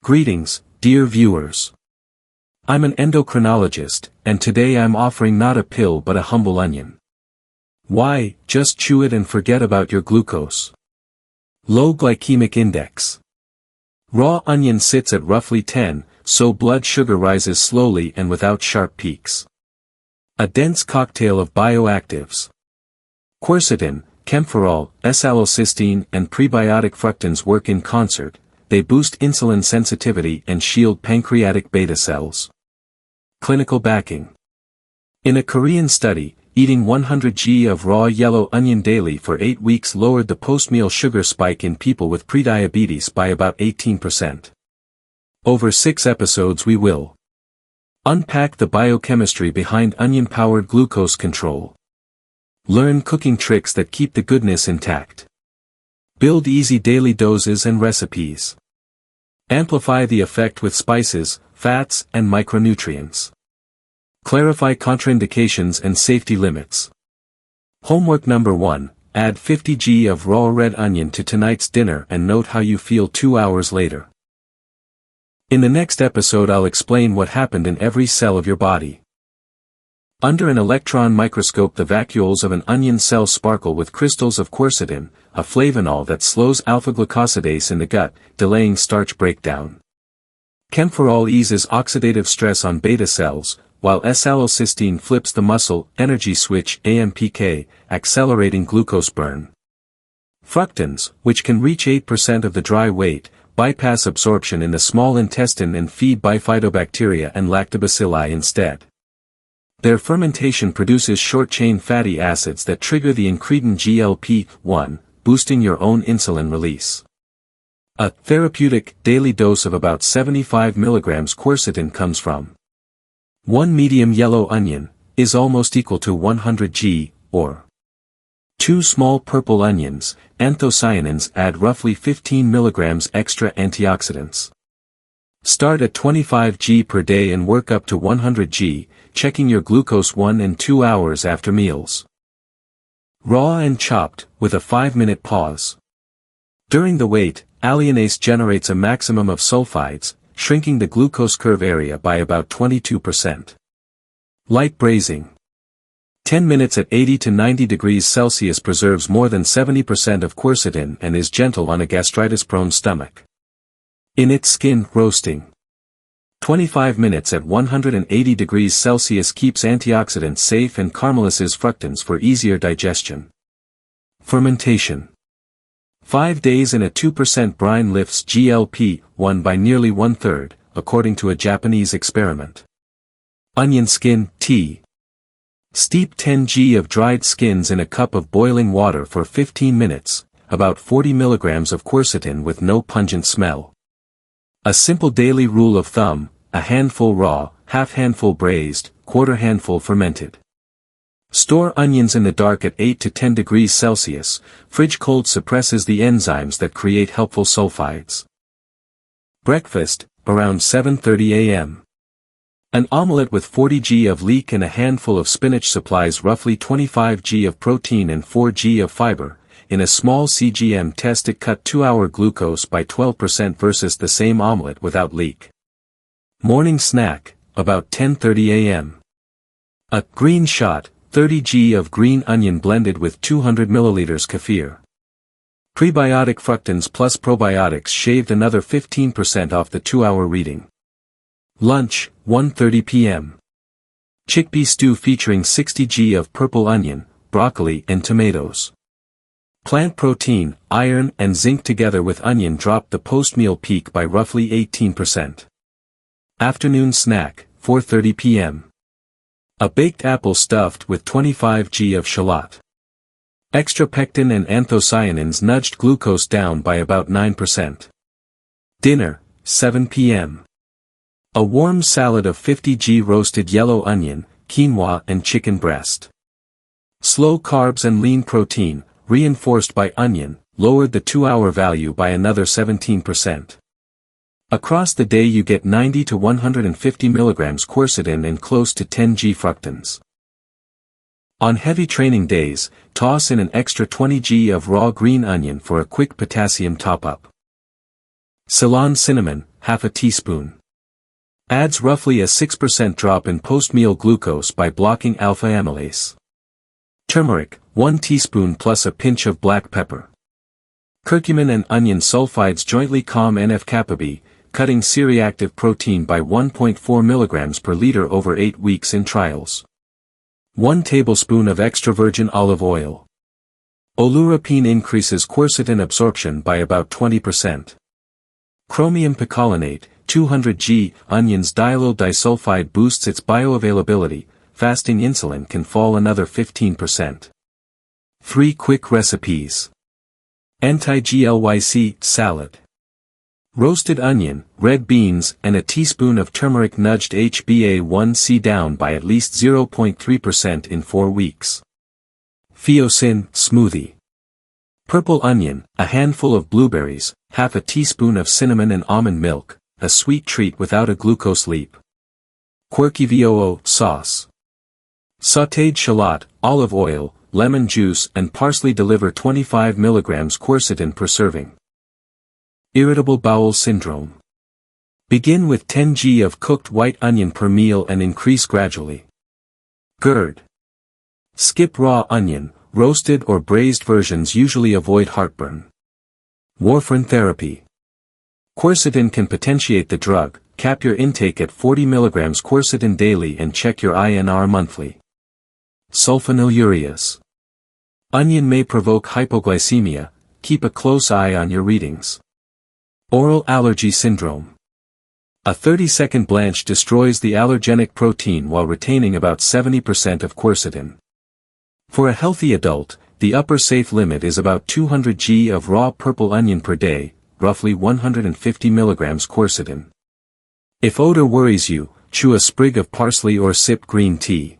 Greetings, dear viewers. I'm an endocrinologist, and today I'm offering not a pill but a humble onion. Why, just chew it and forget about your glucose. Low glycemic index. Raw onion sits at roughly 10, so blood sugar rises slowly and without sharp peaks. A dense cocktail of bioactives. Quercetin, camphorol, S-allylcysteine and prebiotic fructans work in concert. They boost insulin sensitivity and shield pancreatic beta cells. Clinical backing. In a Korean study, eating 100 g of raw yellow onion daily for 8 weeks lowered the post-meal sugar spike in people with prediabetes by about 18%. Over 6 episodes we will unpack the biochemistry behind onion-powered glucose control. Learn cooking tricks that keep the goodness intact. Build easy daily doses and recipes. Amplify the effect with spices, fats, and micronutrients. Clarify contraindications and safety limits. Homework number 1, add 50 g of raw red onion to tonight's dinner and note how you feel 2 hours later. In the next episode I'll explain what happened in every cell of your body. Under an electron microscope the vacuoles of an onion cell sparkle with crystals of quercetin, a flavonol that slows alpha-glucosidase in the gut, delaying starch breakdown. Camphorol eases oxidative stress on beta cells, while S-allylcysteine flips the muscle energy switch AMPK, accelerating glucose burn. Fructans, which can reach 8% of the dry weight, bypass absorption in the small intestine and feed bifidobacteria and lactobacilli instead. Their fermentation produces short-chain fatty acids that trigger the incretin GLP-1, boosting your own insulin release. A therapeutic daily dose of about 75 mg quercetin comes from 1 medium yellow onion, is almost equal to 100 g, or 2 small purple onions. Anthocyanins add roughly 15 mg extra antioxidants. Start at 25 g per day and work up to 100 g, checking your glucose 1 and 2 hours after meals. Raw and chopped, with a 5-minute pause. During the wait, alliinase generates a maximum of sulfides, shrinking the glucose curve area by about 22%. Light braising. 10 minutes at 80 to 90 degrees Celsius preserves more than 70% of quercetin and is gentle on a gastritis-prone stomach. In its skin, roasting. 25 minutes at 180 degrees Celsius keeps antioxidants safe and caramelizes fructans for easier digestion. Fermentation. 5 days in a 2% brine lifts GLP-1 by nearly 1/3, according to a Japanese experiment. Onion skin tea. Steep 10 g of dried skins in a cup of boiling water for 15 minutes, about 40 mg of quercetin with no pungent smell. A simple daily rule of thumb, a handful raw, half handful braised, quarter handful fermented. Store onions in the dark at 8 to 10 degrees Celsius, fridge cold suppresses the enzymes that create helpful sulfides. Breakfast, around 7:30 a.m. An omelette with 40 g of leek and a handful of spinach supplies roughly 25 g of protein and 4 g of fiber. In a small CGM test it cut 2-hour glucose by 12% versus the same omelette without leek. Morning snack, about 10:30 a.m. A green shot, 30 g of green onion blended with 200 ml kefir. Prebiotic fructans plus probiotics shaved another 15% off the 2-hour reading. Lunch, 1:30 p.m. Chickpea stew featuring 60 g of purple onion, broccoli and tomatoes. Plant protein, iron and zinc together with onion dropped the post-meal peak by roughly 18%. Afternoon snack, 4:30 p.m. A baked apple stuffed with 25 g of shallot. Extra pectin and anthocyanins nudged glucose down by about 9%. Dinner, 7 p.m. A warm salad of 50 g roasted yellow onion, quinoa and chicken breast. Slow carbs and lean protein, reinforced by onion, lowered the 2-hour value by another 17%. Across the day you get 90 to 150 mg quercetin and close to 10 g fructans. On heavy training days, toss in an extra 20 g of raw green onion for a quick potassium top-up. Ceylon cinnamon, half a teaspoon. Adds roughly a 6% drop in post-meal glucose by blocking alpha amylase. Turmeric, 1 teaspoon plus a pinch of black pepper. Curcumin and onion sulfides jointly calm NF-kappa B, cutting C-reactive protein by 1.4 mg per liter over 8 weeks in trials. 1 tablespoon of extra virgin olive oil. Oleuropein increases quercetin absorption by about 20%. Chromium picolinate, 200 g, onions diallyl disulfide boosts its bioavailability, fasting insulin can fall another 15%. 3 quick recipes. Anti-GLYC salad. Roasted onion, red beans, and a teaspoon of turmeric nudged HbA1c down by at least 0.3% in 4 weeks. Phyocin smoothie. Purple onion, a handful of blueberries, half a teaspoon of cinnamon and almond milk, a sweet treat without a glucose leap. Quirky VOO sauce. Sautéed shallot, olive oil, lemon juice and parsley deliver 25 mg quercetin per serving. Irritable bowel syndrome. Begin with 10 g of cooked white onion per meal and increase gradually. GERD. Skip raw onion, roasted or braised versions usually avoid heartburn. Warfarin therapy. Quercetin can potentiate the drug, cap your intake at 40 mg quercetin daily and check your INR monthly. Sulfonylureas. Onion may provoke hypoglycemia, keep a close eye on your readings. Oral allergy syndrome. A 30-second blanch destroys the allergenic protein while retaining about 70% of quercetin. For a healthy adult, the upper safe limit is about 200 g of raw purple onion per day, roughly 150 mg quercetin. If odor worries you, chew a sprig of parsley or sip green tea.